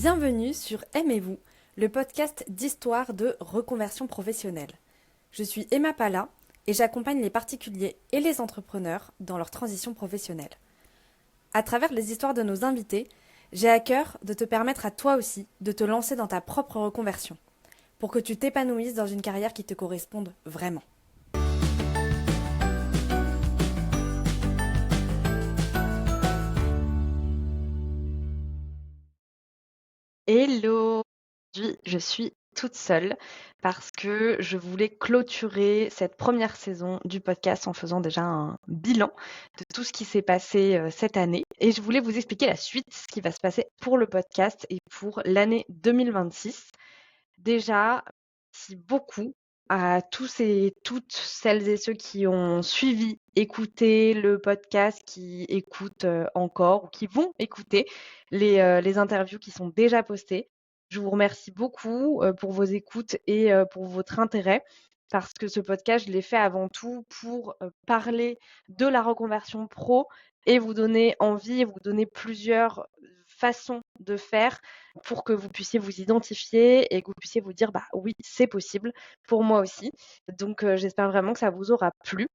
Bienvenue sur Aimez-vous, le podcast d'histoire de reconversion professionnelle. Je suis Emma Pala et j'accompagne les particuliers et les entrepreneurs dans leur transition professionnelle. À travers les histoires de nos invités, j'ai à cœur de te permettre à toi aussi de te lancer dans ta propre reconversion, pour que tu t'épanouisses dans une carrière qui te corresponde vraiment. Hello! Aujourd'hui, je suis toute seule parce que je voulais clôturer cette première saison du podcast en faisant déjà un bilan de tout ce qui s'est passé cette année. Et je voulais vous expliquer la suite, ce qui va se passer pour le podcast et pour l'année 2026. Déjà, merci beaucoup à tous et toutes celles et ceux qui ont suivi, écouté le podcast, qui écoutent encore ou qui vont écouter les interviews qui sont déjà postées. Je vous remercie beaucoup pour vos écoutes et pour votre intérêt parce que ce podcast, je l'ai fait avant tout pour parler de la reconversion pro et vous donner envie et vous donner plusieurs façons de faire pour que vous puissiez vous identifier et que vous puissiez vous dire bah oui, c'est possible pour moi aussi. Donc j'espère vraiment que ça vous aura plu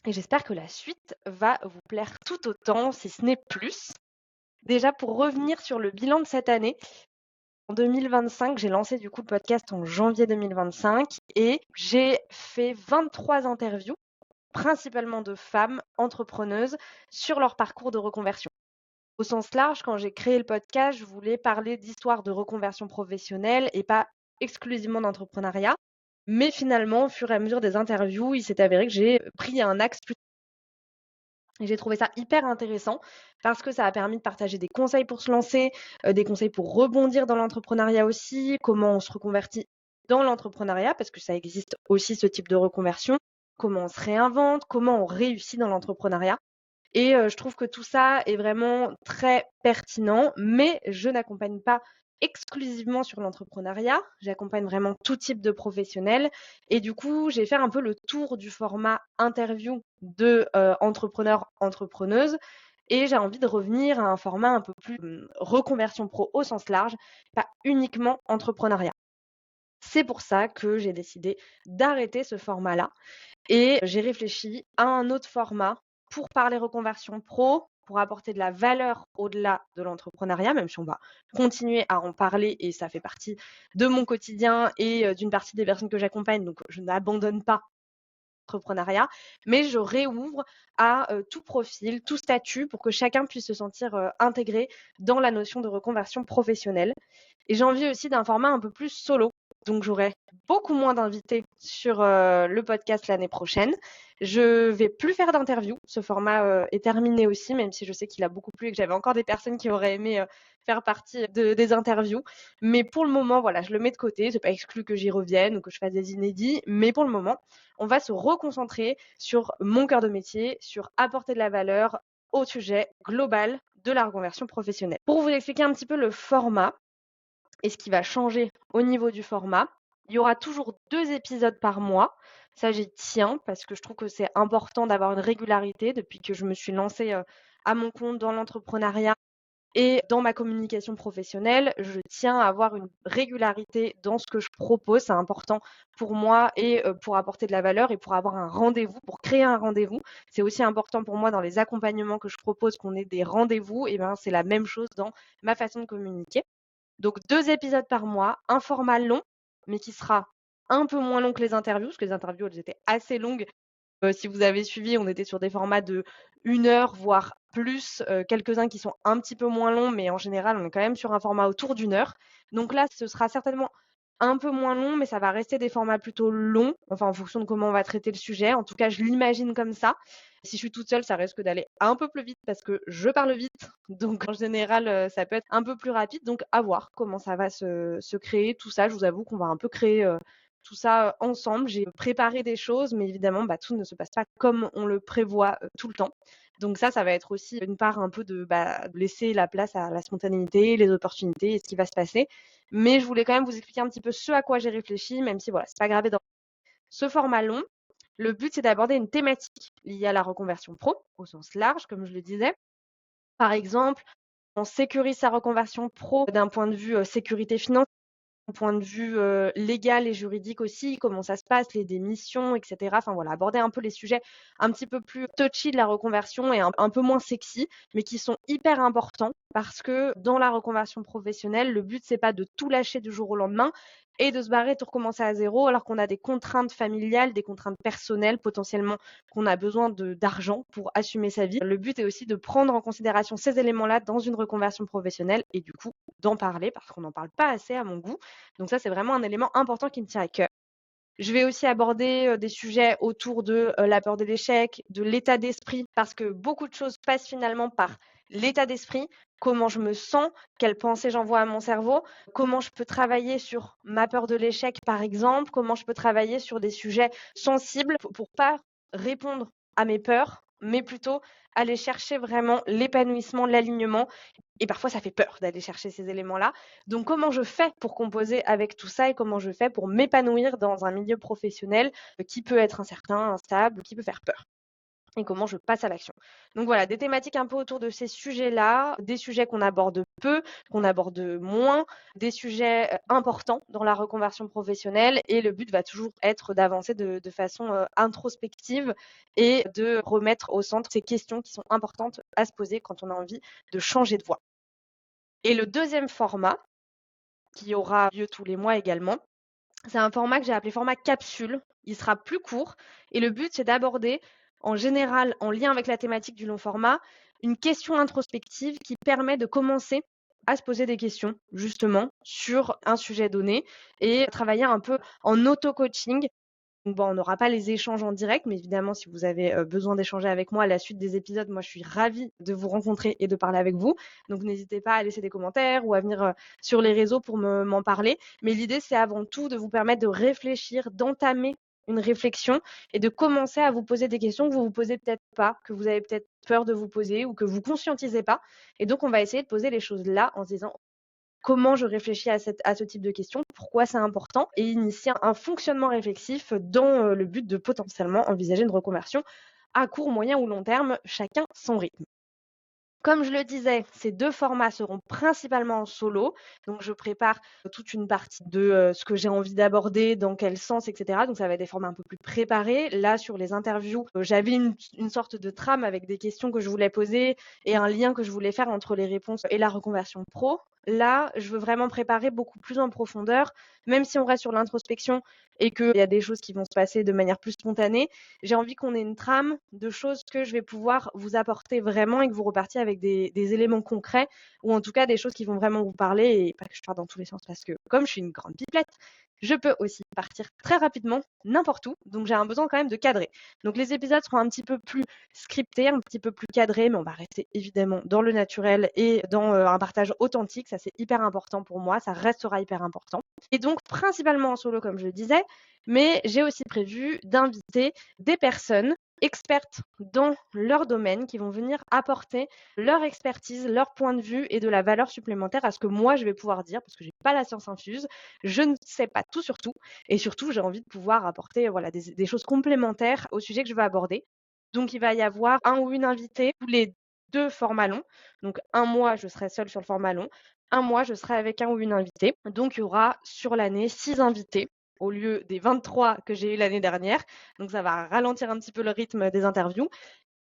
et j'espère que la suite va vous plaire tout autant, si ce n'est plus. Déjà pour revenir sur le bilan de cette année, en 2025, j'ai lancé du coup le podcast en janvier 2025 et j'ai fait 23 interviews, principalement de femmes entrepreneuses, sur leur parcours de reconversion. Au sens large, quand j'ai créé le podcast, je voulais parler d'histoires de reconversion professionnelle et pas exclusivement d'entrepreneuriat. Mais finalement, au fur et à mesure des interviews, il s'est avéré que j'ai pris un axe plus. Et j'ai trouvé ça hyper intéressant parce que ça a permis de partager des conseils pour se lancer, des conseils pour rebondir dans l'entrepreneuriat aussi, comment on se reconvertit dans l'entrepreneuriat, parce que ça existe aussi ce type de reconversion, comment on se réinvente, comment on réussit dans l'entrepreneuriat. Et je trouve que tout ça est vraiment très pertinent, mais je n'accompagne pas exclusivement sur l'entrepreneuriat. J'accompagne vraiment tout type de professionnels et du coup, j'ai fait un peu le tour du format interview de, entrepreneurs, entrepreneuses et j'ai envie de revenir à un format un peu plus, reconversion pro au sens large, pas uniquement entrepreneuriat. C'est pour ça que j'ai décidé d'arrêter ce format-là et j'ai réfléchi à un autre format pour parler reconversion pro, pour apporter de la valeur au-delà de l'entrepreneuriat, même si on va continuer à en parler et ça fait partie de mon quotidien et d'une partie des personnes que j'accompagne, donc je n'abandonne pas l'entrepreneuriat, mais je réouvre à tout profil, tout statut pour que chacun puisse se sentir intégré dans la notion de reconversion professionnelle. Et j'ai envie aussi d'un format un peu plus solo. Donc j'aurai beaucoup moins d'invités sur le podcast l'année prochaine. Je vais plus faire d'interviews. Ce format est terminé aussi, même si je sais qu'il a beaucoup plu et que j'avais encore des personnes qui auraient aimé faire partie des interviews. Mais pour le moment, voilà, je le mets de côté. C'est pas exclu que j'y revienne ou que je fasse des inédits. Mais pour le moment, on va se reconcentrer sur mon cœur de métier, sur apporter de la valeur au sujet global de la reconversion professionnelle. Pour vous expliquer un petit peu le format, et ce qui va changer au niveau du format, il y aura toujours 2 épisodes par mois. Ça, j'y tiens parce que je trouve que c'est important d'avoir une régularité depuis que je me suis lancée, à mon compte dans l'entrepreneuriat et dans ma communication professionnelle. Je tiens à avoir une régularité dans ce que je propose. C'est important pour moi et pour apporter de la valeur et pour avoir un rendez-vous, pour créer un rendez-vous. C'est aussi important pour moi dans les accompagnements que je propose qu'on ait des rendez-vous et ben, c'est la même chose dans ma façon de communiquer. Donc 2 épisodes par mois, un format long, mais qui sera un peu moins long que les interviews, parce que les interviews, elles étaient assez longues. Si vous avez suivi, on était sur des formats de 1 heure, voire plus, quelques-uns qui sont un petit peu moins longs, mais en général, on est quand même sur un format autour d'1 heure. Donc là, ce sera certainement un peu moins long, mais ça va rester des formats plutôt longs, enfin en fonction de comment on va traiter le sujet. En tout cas, je l'imagine comme ça. Si je suis toute seule, ça risque d'aller un peu plus vite parce que je parle vite. Donc en général, ça peut être un peu plus rapide. Donc à voir comment ça va se créer tout ça. Je vous avoue qu'on va un peu créer, tout ça, ensemble. J'ai préparé des choses, mais évidemment, bah, tout ne se passe pas comme on le prévoit, tout le temps. Donc ça va être aussi une part un peu de, bah, laisser la place à la spontanéité, les opportunités et ce qui va se passer. Mais je voulais quand même vous expliquer un petit peu ce à quoi j'ai réfléchi, même si voilà, c'est pas gravé dans ce format long. Le but, c'est d'aborder une thématique liée à la reconversion pro, au sens large, comme je le disais. Par exemple, on sécurise sa reconversion pro d'un point de vue sécurité financière, d'un point de vue légal et juridique aussi, comment ça se passe, les démissions, etc. Enfin voilà, aborder un peu les sujets un petit peu plus touchy de la reconversion et un peu moins sexy, mais qui sont hyper importants parce que dans la reconversion professionnelle, le but, c'est pas de tout lâcher du jour au lendemain et de se barrer, de recommencer à zéro, alors qu'on a des contraintes familiales, des contraintes personnelles potentiellement, qu'on a besoin d'argent pour assumer sa vie. Le but est aussi de prendre en considération ces éléments-là dans une reconversion professionnelle et du coup d'en parler parce qu'on n'en parle pas assez à mon goût. Donc ça, c'est vraiment un élément important qui me tient à cœur. Je vais aussi aborder des sujets autour de la peur de l'échec, de l'état d'esprit, parce que beaucoup de choses passent finalement par l'état d'esprit, comment je me sens, quelles pensées j'envoie à mon cerveau, comment je peux travailler sur ma peur de l'échec, par exemple, comment je peux travailler sur des sujets sensibles pour pas répondre à mes peurs, mais plutôt aller chercher vraiment l'épanouissement, l'alignement. Et parfois, ça fait peur d'aller chercher ces éléments-là. Donc, comment je fais pour composer avec tout ça et comment je fais pour m'épanouir dans un milieu professionnel qui peut être incertain, instable, qui peut faire peur et comment je passe à l'action. Donc voilà, des thématiques un peu autour de ces sujets-là, des sujets qu'on aborde peu, qu'on aborde moins, des sujets importants dans la reconversion professionnelle et le but va toujours être d'avancer de façon introspective et de remettre au centre ces questions qui sont importantes à se poser quand on a envie de changer de voie. Et le deuxième format, qui aura lieu tous les mois également, c'est un format que j'ai appelé format capsule. Il sera plus court et le but, c'est d'aborder, en général, en lien avec la thématique du long format, une question introspective qui permet de commencer à se poser des questions, justement, sur un sujet donné et travailler un peu en auto-coaching. Bon, on n'aura pas les échanges en direct, mais évidemment, si vous avez besoin d'échanger avec moi à la suite des épisodes, moi, je suis ravie de vous rencontrer et de parler avec vous. Donc, n'hésitez pas à laisser des commentaires ou à venir sur les réseaux pour m'en parler. Mais l'idée, c'est avant tout de vous permettre de réfléchir, d'entamer une réflexion et de commencer à vous poser des questions que vous vous posez peut-être pas, que vous avez peut-être peur de vous poser ou que vous conscientisez pas. Et donc, on va essayer de poser les choses là en se disant comment je réfléchis à ce type de questions, pourquoi c'est important, et initier un fonctionnement réflexif dans le but de potentiellement envisager une reconversion à court, moyen ou long terme, chacun son rythme. Comme je le disais, ces deux formats seront principalement en solo. Donc, je prépare toute une partie de ce que j'ai envie d'aborder, dans quel sens, etc. Donc, ça va être des formats un peu plus préparés. Là, sur les interviews, j'avais une sorte de trame avec des questions que je voulais poser et un lien que je voulais faire entre les réponses et la reconversion pro. Là, je veux vraiment préparer beaucoup plus en profondeur, même si on reste sur l'introspection et qu'il y a des choses qui vont se passer de manière plus spontanée. J'ai envie qu'on ait une trame de choses que je vais pouvoir vous apporter vraiment et que vous repartiez avec des éléments concrets ou en tout cas des choses qui vont vraiment vous parler et pas que je parte dans tous les sens parce que comme je suis une grande pipelette, je peux aussi partir très rapidement n'importe où. Donc j'ai un besoin quand même de cadrer. Donc les épisodes seront un petit peu plus scriptés, un petit peu plus cadrés, mais on va rester évidemment dans le naturel et dans un partage authentique. Ça, c'est hyper important pour moi. Ça restera hyper important. Et donc principalement en solo, comme je le disais, mais j'ai aussi prévu d'inviter des personnes expertes dans leur domaine qui vont venir apporter leur expertise, leur point de vue et de la valeur supplémentaire à ce que moi je vais pouvoir dire parce que j'ai pas la science infuse, je ne sais pas tout sur tout et surtout j'ai envie de pouvoir apporter voilà des choses complémentaires au sujet que je vais aborder. Donc il va y avoir un ou une invitée tous les deux formats longs. Donc un mois je serai seule sur le format long, un mois je serai avec un ou une invitée. Donc il y aura sur l'année 6 invités au lieu des 23 que j'ai eu l'année dernière. Donc ça va ralentir un petit peu le rythme des interviews.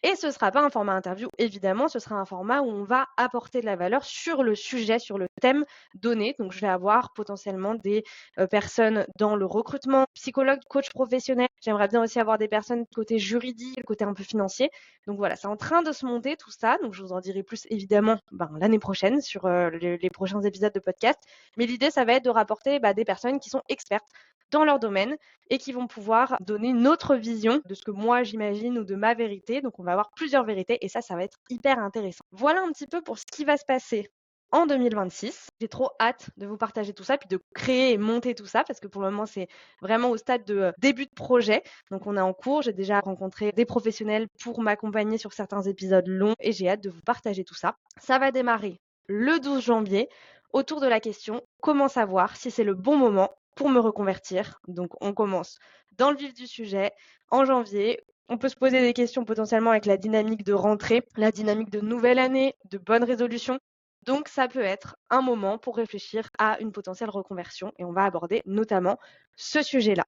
Et ce ne sera pas un format interview, évidemment, ce sera un format où on va apporter de la valeur sur le sujet, sur le thème donné. Donc, je vais avoir potentiellement des personnes dans le recrutement, psychologue, coach professionnel. J'aimerais bien aussi avoir des personnes côté juridique, le côté un peu financier. Donc voilà, c'est en train de se monter tout ça. Donc, je vous en dirai plus évidemment l'année prochaine sur les prochains épisodes de podcast. Mais l'idée, ça va être de rapporter des personnes qui sont expertes dans leur domaine et qui vont pouvoir donner une autre vision de ce que moi j'imagine ou de ma vérité. Donc on va avoir plusieurs vérités et ça va être hyper intéressant. Voilà un petit peu pour ce qui va se passer en 2026. J'ai trop hâte de vous partager tout ça, puis de créer et monter tout ça, parce que pour le moment, c'est vraiment au stade de début de projet. Donc on est en cours, j'ai déjà rencontré des professionnels pour m'accompagner sur certains épisodes longs et j'ai hâte de vous partager tout ça. Ça va démarrer le 12 janvier autour de la question comment savoir si c'est le bon moment pour me reconvertir. Donc, on commence dans le vif du sujet en janvier. On peut se poser des questions potentiellement avec la dynamique de rentrée, la dynamique de nouvelle année, de bonne résolution. Donc ça peut être un moment pour réfléchir à une potentielle reconversion et on va aborder notamment ce sujet-là.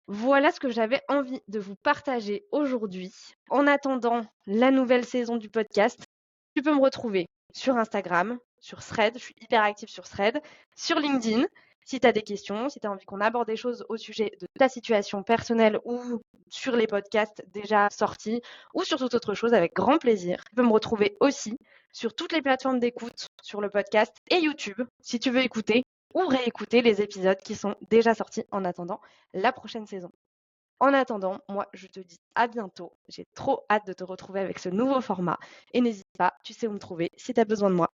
Voilà ce que j'avais envie de vous partager aujourd'hui. En attendant la nouvelle saison du podcast, tu peux me retrouver sur Instagram, sur Thread, je suis hyper active sur Thread, sur LinkedIn. Si tu as des questions, si tu as envie qu'on aborde des choses au sujet de ta situation personnelle ou sur les podcasts déjà sortis ou sur toute autre chose, avec grand plaisir. Tu peux me retrouver aussi sur toutes les plateformes d'écoute, sur le podcast et YouTube, si tu veux écouter ou réécouter les épisodes qui sont déjà sortis en attendant la prochaine saison. En attendant, moi, je te dis à bientôt. J'ai trop hâte de te retrouver avec ce nouveau format. Et n'hésite pas, tu sais où me trouver si tu as besoin de moi.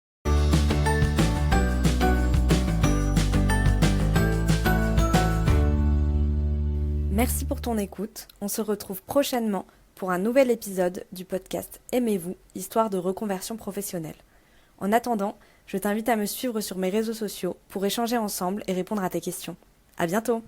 Merci pour ton écoute. On se retrouve prochainement pour un nouvel épisode du podcast Aimez-vous, histoire de reconversion professionnelle. En attendant, je t'invite à me suivre sur mes réseaux sociaux pour échanger ensemble et répondre à tes questions. À bientôt!